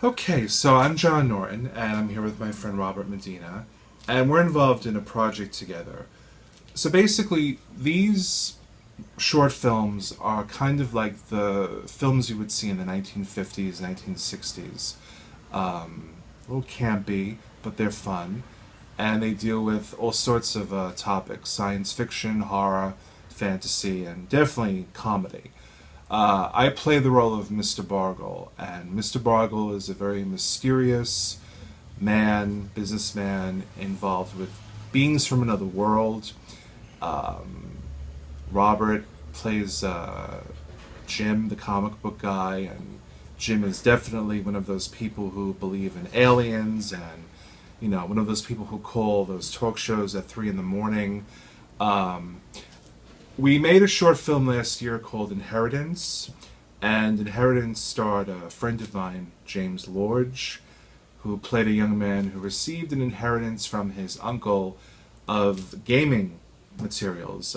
Okay, so I'm John Norton, and I'm here with my friend Robert Medina, and we're involved in a project together. So basically, these short films are kind of like the films you would see in the 1950s, 1960s. A little campy, but they're fun, and they deal with all sorts of topics: science fiction, horror, fantasy, and definitely comedy. I play the role of Mr. Bargle, and Mr. Bargle is a very mysterious man, businessman involved with beings from another world. Robert plays Jim, the comic book guy, and Jim is definitely one of those people who believe in aliens and, one of those people who call those talk shows at 3 in the morning. Um, we made a short film last year called Inheritance, and Inheritance starred a friend of mine, James Lorge, who played a young man who received an inheritance from his uncle of gaming materials,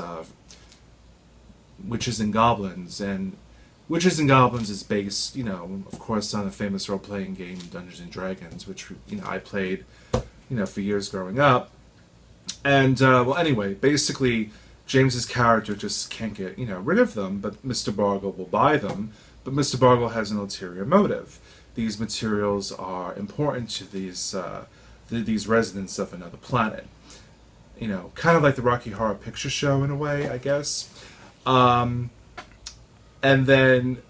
Witches and Goblins, and Witches and Goblins is based, of course, on a famous role-playing game, Dungeons and Dragons, which I played, for years growing up. And well, anyway, basically, James's character just can't get rid of them, but Mr. Bargle will buy them. But Mr. Bargle has an ulterior motive. These materials are important to these residents of another planet. Kind of like the Rocky Horror Picture Show in a way, I guess. Um, and then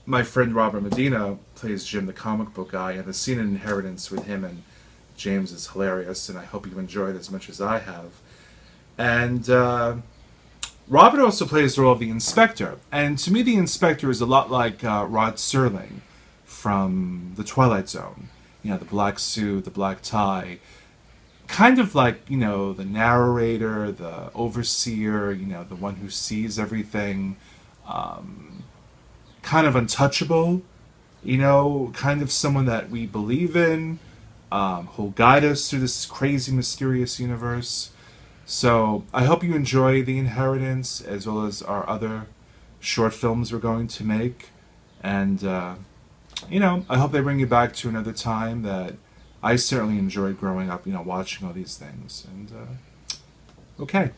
my friend Robert Medina plays Jim, the comic book guy, and the scene in Inheritance with him and James is hilarious, and I hope you enjoy it as much as I have. And Robert also plays the role of the Inspector, and to me the Inspector is a lot like Rod Serling from The Twilight Zone. The black suit, the black tie, kind of like, the narrator, the overseer, the one who sees everything, kind of untouchable, kind of someone that we believe in, who'll guide us through this crazy, mysterious universe. So I hope you enjoy The Inheritance as well as our other short films we're going to make. And, I hope they bring you back to another time that I certainly enjoyed growing up, watching all these things. And, okay.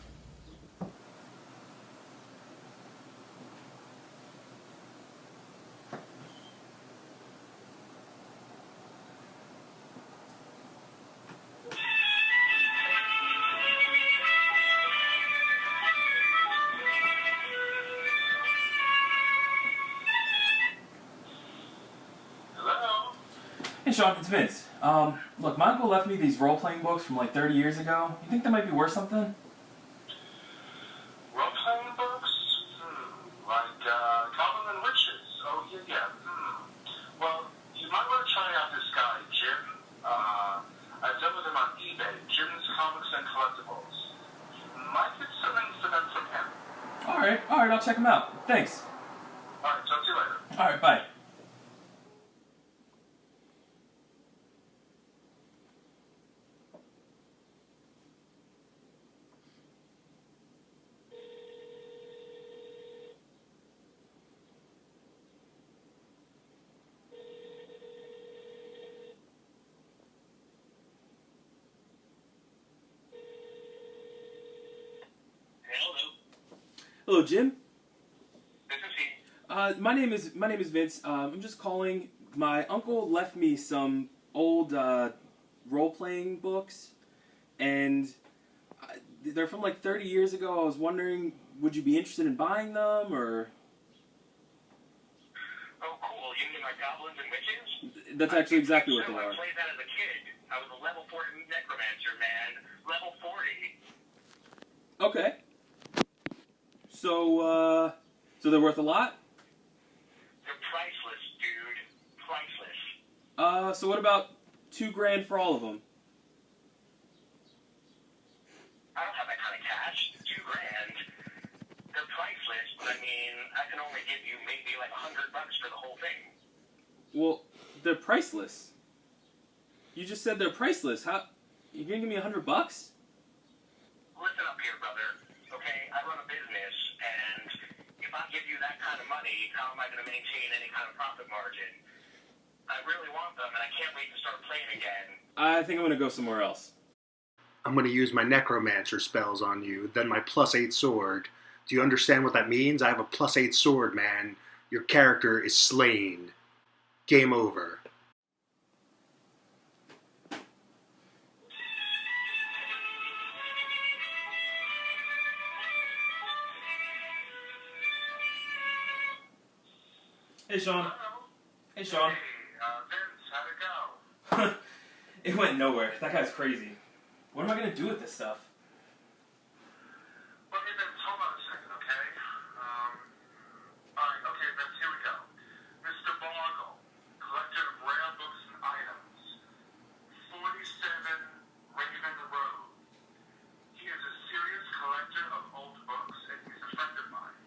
Hello? Hey Sean, it's Vince. Look, my uncle left me these role-playing books from like 30 years ago. You think they might be worth something? Role-playing books? Like, Goblin and Witches? Oh, yeah. Well, you might want to try out this guy, Jim. I've done with him on eBay. Jim's Comics and Collectibles. Might get something for them from him. Alright, I'll check them out. Thanks. Alright, talk to you later. Alright, bye. Hello. Hello, Jim. This is he. My name is Vince. I'm just calling. My uncle left me some old role-playing books, and they're from like 30 years ago. I was wondering, would you be interested in buying them, or? Oh, cool. You mean like Goblins and Witches? That's actually exactly what So they I are. played that as a kid. I was a level 40 necromancer, man. Level 40. Okay. So they're worth a lot? They're priceless, dude. Priceless. So what about $2,000 for all of them? I don't have that kind of cash. $2,000. They're priceless, but I mean, I can only give you maybe like $100 for the whole thing. Well, they're priceless. You just said they're priceless. How? You gonna give me $100? Listen up here, brother. Okay, I run a business, and if I give you that kind of money, how am I going to maintain any kind of profit margin? I really them, and I can't wait to start playing again. I think I'm gonna go somewhere else. I'm going to use my necromancer spells on you, then my +8 sword. Do you understand what that means? I have a +8 sword, man. Your character is slain. Game over. Hey, Sean. Hello? Hey, Sean. Hey, Vince, how'd it go? It went nowhere. That guy's crazy. What am I gonna do with this stuff? Well, hey, Vince, hold on a second, okay? Alright, okay, Vince, here we go. Mr. Bargle, collector of rare books and items. 47 Raven Road. He is a serious collector of old books, and he's a friend of mine.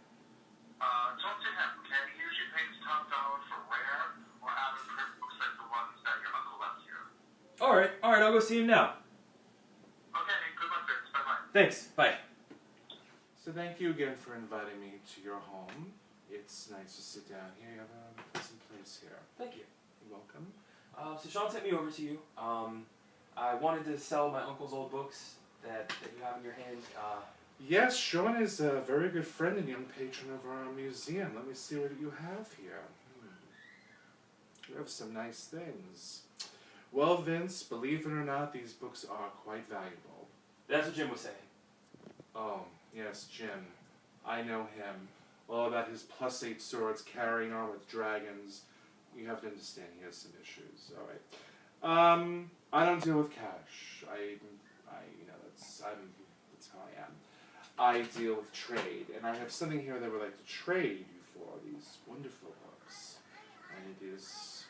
Talk to him, okay? He usually pays top dollar for rare or out-of-print books like the ones that your uncle left you. Alright, I'll go see him now. Okay, good luck, Vince. Bye-bye. Thanks, bye. So thank you again for inviting me to your home. It's nice to sit down here. You have a pleasant place here. Thank you. You're welcome. So Sean sent me over to you. I wanted to sell my uncle's old books that you have in your hand. Yes, Sean is a very good friend and young patron of our museum. Let me see what you have here. You have some nice things. Well, Vince, believe it or not, these books are quite valuable. That's what Jim was saying. Oh, yes, Jim. I know him. All about his +8 swords carrying on with dragons. You have to understand he has some issues. All right. I don't deal with cash. That's how I am. I deal with trade, and I have something here that I would like to trade you for, these wonderful books. And it is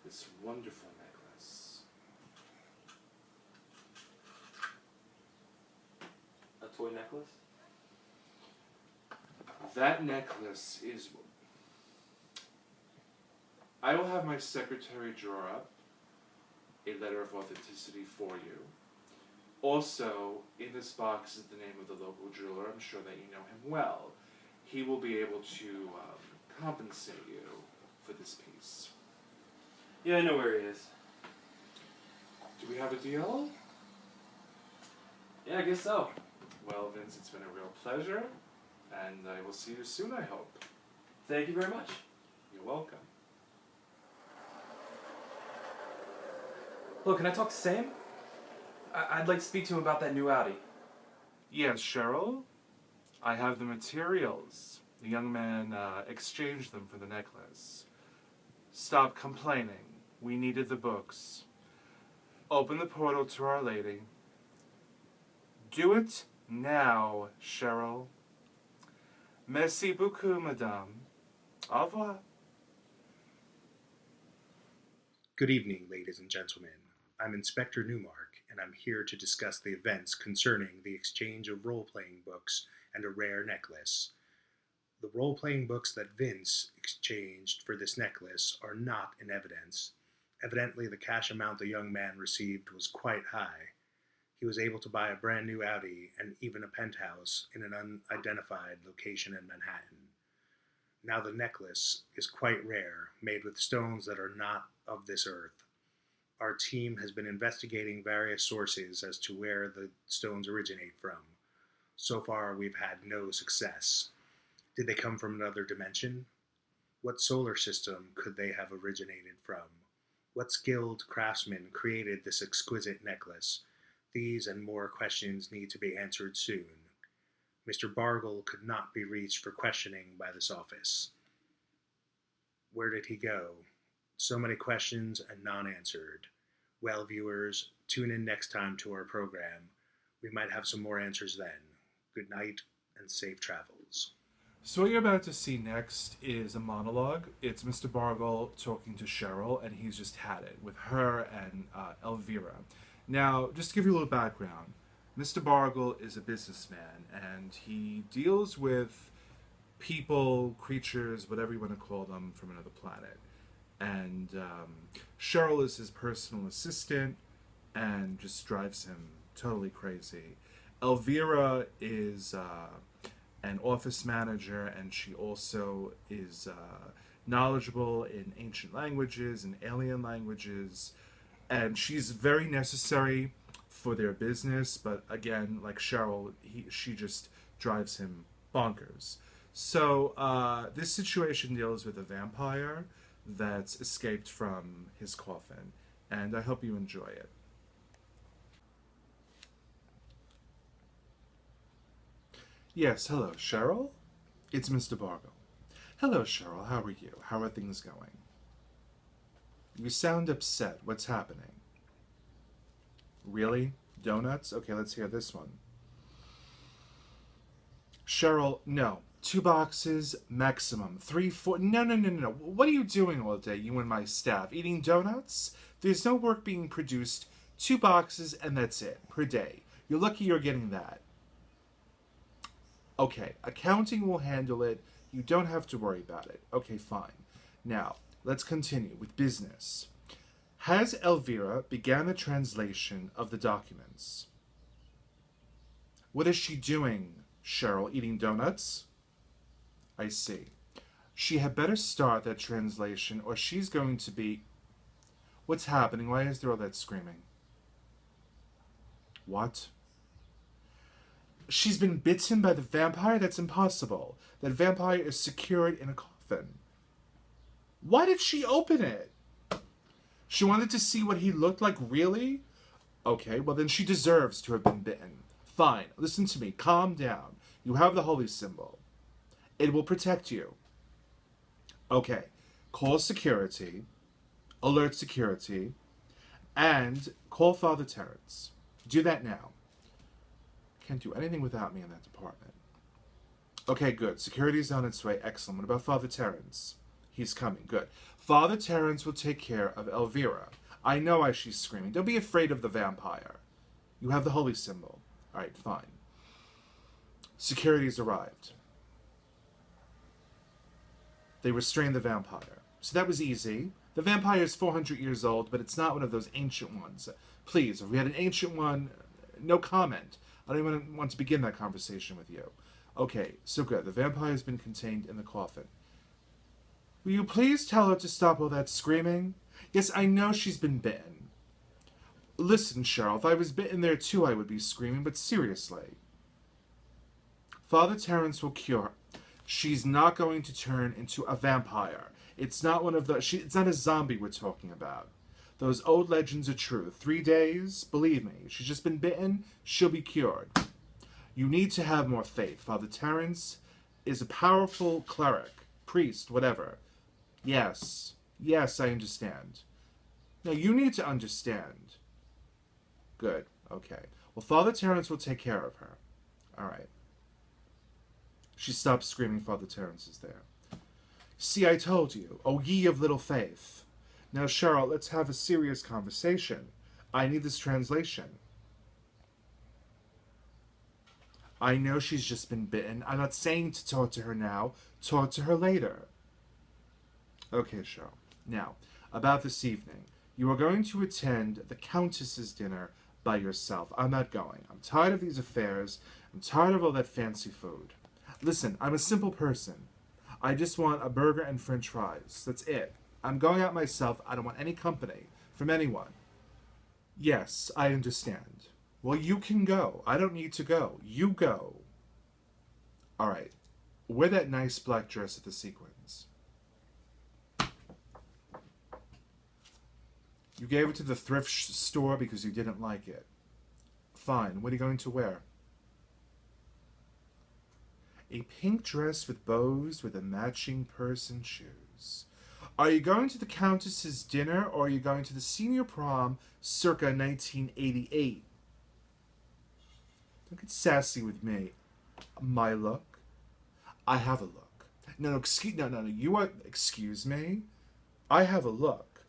this wonderful necklace. A toy necklace? That necklace is... I will have my secretary draw up a letter of authenticity for you. Also, in this box is the name of the local jeweler. I'm sure that you know him well. He will be able to compensate you for this piece. Yeah, I know where he is. Do we have a deal? Yeah, I guess so. Well, Vince, it's been a real pleasure, and I will see you soon, I hope. Thank you very much. You're welcome. Look, can I talk to Sam? I'd like to speak to him about that new Audi. Yes, Cheryl. I have the materials. The young man exchanged them for the necklace. Stop complaining. We needed the books. Open the portal to Our Lady. Do it now, Cheryl. Merci beaucoup, madame. Au revoir. Good evening, ladies and gentlemen. I'm Inspector Newmark, and I'm here to discuss the events concerning the exchange of role-playing books and a rare necklace. The role-playing books that Vince exchanged for this necklace are not in evidence. Evidently, the cash amount the young man received was quite high. He was able to buy a brand new Audi and even a penthouse in an unidentified location in Manhattan. Now the necklace is quite rare, made with stones that are not of this earth. Our team has been investigating various sources as to where the stones originate from. So far, we've had no success. Did they come from another dimension? What solar system could they have originated from? What skilled craftsman created this exquisite necklace? These and more questions need to be answered soon. Mr. Bargle could not be reached for questioning by this office. Where did he go? So many questions and non-answered. Well, viewers, tune in next time to our program. We might have some more answers then. Good night and safe travels. So what you're about to see next is a monologue. It's Mr. Bargle talking to Cheryl, and he's just had it with her and Elvira. Now, just to give you a little background, Mr. Bargle is a businessman, and he deals with people, creatures, whatever you want to call them, from another planet. And Cheryl is his personal assistant and just drives him totally crazy. Elvira is an office manager, and she also is knowledgeable in ancient languages and alien languages, and she's very necessary for their business. But again, like Cheryl, she just drives him bonkers. So this situation deals with a vampire that's escaped from his coffin, and I hope you enjoy it. Yes, hello, Cheryl? It's Mr. Bargle. Hello, Cheryl, how are you? How are things going? You sound upset. What's happening? Really? Donuts? Okay, let's hear this one. Cheryl, no. 2 boxes, maximum. 3, 4... No, no, no, no, no. What are you doing all day, you and my staff? Eating donuts? There's no work being produced. 2 boxes, and that's it, per day. You're lucky you're getting that. Okay, accounting will handle it. You don't have to worry about it. Okay, fine. Now, let's continue with business. Has Elvira began the translation of the documents? What is she doing, Cheryl? Eating donuts? I see. She had better start that translation or she's going to be... What's happening? Why is there all that screaming? What? She's been bitten by the vampire? That's impossible. That vampire is secured in a coffin. Why did she open it? She wanted to see what he looked like, really? Okay, well then she deserves to have been bitten. Fine, listen to me, calm down. You have the holy symbol. It will protect you. Okay, call security, alert security, and call Father Terrence. Do that now. Can't do anything without me in that department. Okay, good. Security's on its way. Excellent. What about Father Terrence? He's coming. Good. Father Terrence will take care of Elvira. I know why she's screaming. Don't be afraid of the vampire. You have the holy symbol. All right, fine. Security's arrived. They restrained the vampire. So that was easy. The vampire is 400 years old, but it's not one of those ancient ones. Please, if we had an ancient one, no comment. I don't even want to begin that conversation with you. Okay, so good. The vampire has been contained in the coffin. Will you please tell her to stop all that screaming? Yes, I know she's been bitten. Listen, Cheryl, if I was bitten there too, I would be screaming, but seriously. Father Terrence will cure her. She's not going to turn into a vampire. It's not one of the... it's not a zombie we're talking about. Those old legends are true. 3 days, believe me, she's just been bitten, she'll be cured. You need to have more faith. Father Terrence is a powerful cleric, priest, whatever. Yes, yes, I understand. No, you need to understand. Good, okay. Well, Father Terrence will take care of her. All right. She stops screaming. Father Terrence is there. See, I told you. O ye of little faith. Now, Cheryl, let's have a serious conversation. I need this translation. I know she's just been bitten. I'm not saying to talk to her now. Talk to her later. Okay, Cheryl. Now, about this evening. You are going to attend the Countess's dinner by yourself. I'm not going. I'm tired of these affairs. I'm tired of all that fancy food. Listen, I'm a simple person. I just want a burger and french fries. That's it. I'm going out myself. I don't want any company from anyone. Yes, I understand. Well, you can go. I don't need to go. You go. All right. Wear that nice black dress with the sequins. You gave it to the thrift store because you didn't like it. Fine. What are you going to wear? A pink dress with bows with a matching purse and shoes. Are you going to the Countess's dinner or are you going to the senior prom circa 1988? Don't get sassy with me. My look? I have a look. No, you are... Excuse me? I have a look.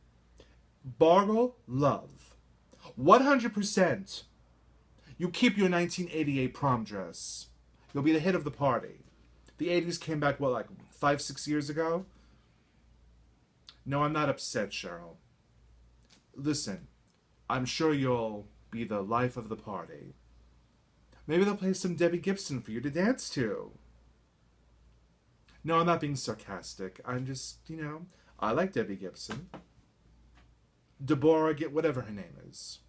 Bargle love. 100%. You keep your 1988 prom dress. You'll be the hit of the party. The 80s came back, what, like 5-6 years ago? No, I'm not upset, Cheryl. Listen, I'm sure you'll be the life of the party. Maybe they'll play some Debbie Gibson for you to dance to. No, I'm not being sarcastic. I'm just, I like Debbie Gibson. Deborah, get whatever her name is.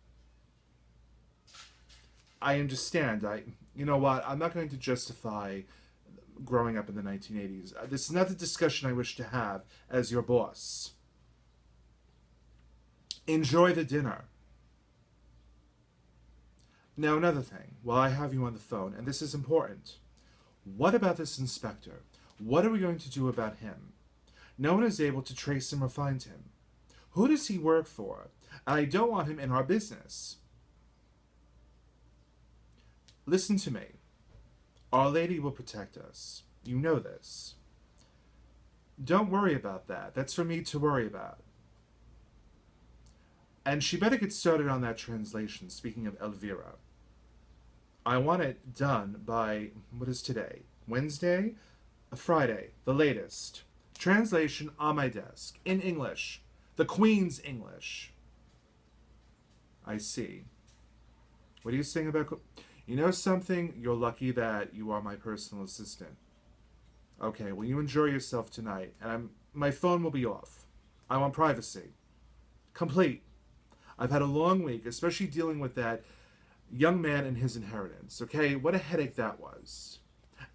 I understand. You know what? I'm not going to justify growing up in the 1980s. This is not the discussion I wish to have as your boss. Enjoy the dinner. Now, another thing, while I have you on the phone, and this is important, what about this inspector? What are we going to do about him? No one is able to trace him or find him. Who does he work for? And I don't want him in our business. Listen to me. Our Lady will protect us. You know this. Don't worry about that. That's for me to worry about. And she better get started on that translation, speaking of Elvira. I want it done by, what is today? Wednesday? Friday, the latest. Translation on my desk, in English. The Queen's English. I see. What are you saying about... You know something? You're lucky that you are my personal assistant. Okay, well, you enjoy yourself tonight, and my phone will be off. I want privacy. Complete. I've had a long week, especially dealing with that young man and his inheritance. Okay, what a headache that was.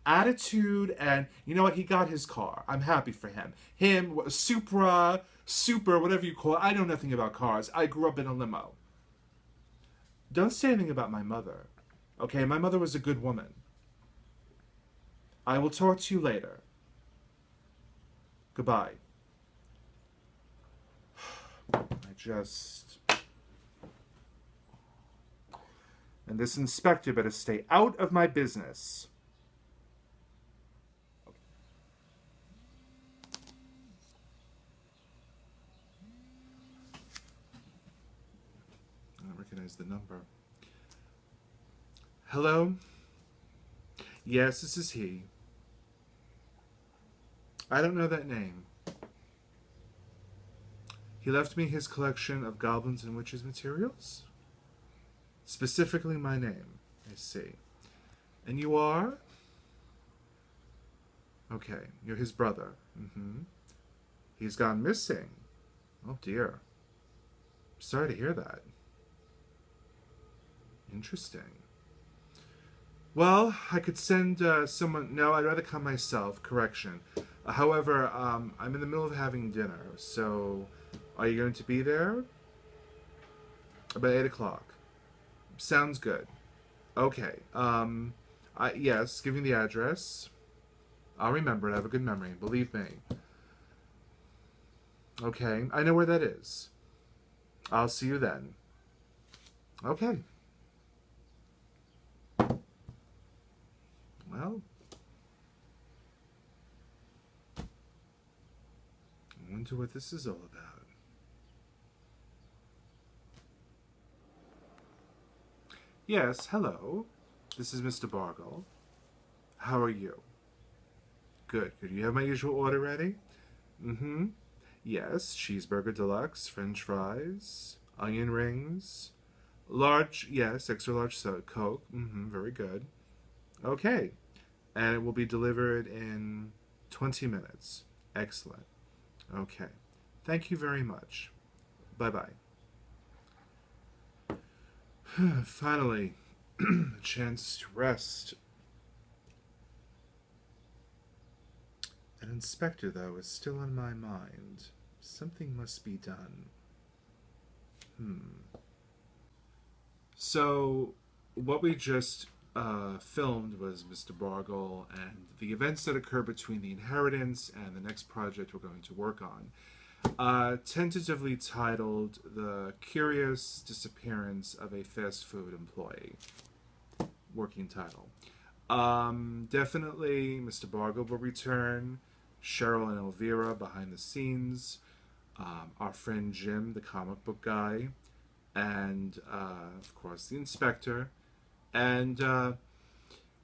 Attitude, and you know what? He got his car. I'm happy for him. Him, Supra, Super, whatever you call it. I know nothing about cars. I grew up in a limo. Don't say anything about my mother. Okay, my mother was a good woman. I will talk to you later. Goodbye. And this inspector better stay out of my business. I don't recognize the number. Hello? Yes, this is he. I don't know that name. He left me his collection of goblins and witches materials? Specifically my name. I see. And you are? Okay, you're his brother. Mm-hmm. He's gone missing. Oh dear. Sorry to hear that. Interesting. Well, I could send someone... No, I'd rather come myself. Correction. However, I'm in the middle of having dinner, so... Are you going to be there? About 8 o'clock. Sounds good. Okay. Yes, give me the address. I'll remember it. I have a good memory. Believe me. Okay. I know where that is. I'll see you then. Okay. Well, I wonder what this is all about. Yes, hello. This is Mr. Bargle. How are you? Good. Good. You have my usual order ready? Mm-hmm. Yes, cheeseburger deluxe, french fries, onion rings, large, yes, extra large soda, Coke. Mm-hmm. Very good. Okay. And it will be delivered in 20 minutes. Excellent. Okay. Thank you very much. Bye-bye. Finally, a chance to rest. That inspector, though, is still on my mind. Something must be done. So, what we just filmed was Mr. Bargle and the events that occur between the inheritance and the next project we're going to work on. Tentatively titled The Curious Disappearance of a Fast Food Employee. Working title. Definitely Mr. Bargle will return, Cheryl and Elvira behind the scenes, our friend Jim, the comic book guy, and of course the inspector, and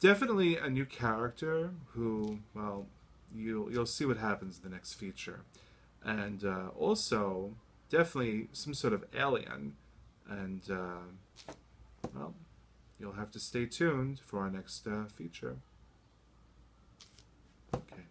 definitely a new character who, well, you'll see what happens in the next feature. And also, definitely some sort of alien. And, well, you'll have to stay tuned for our next feature. Okay.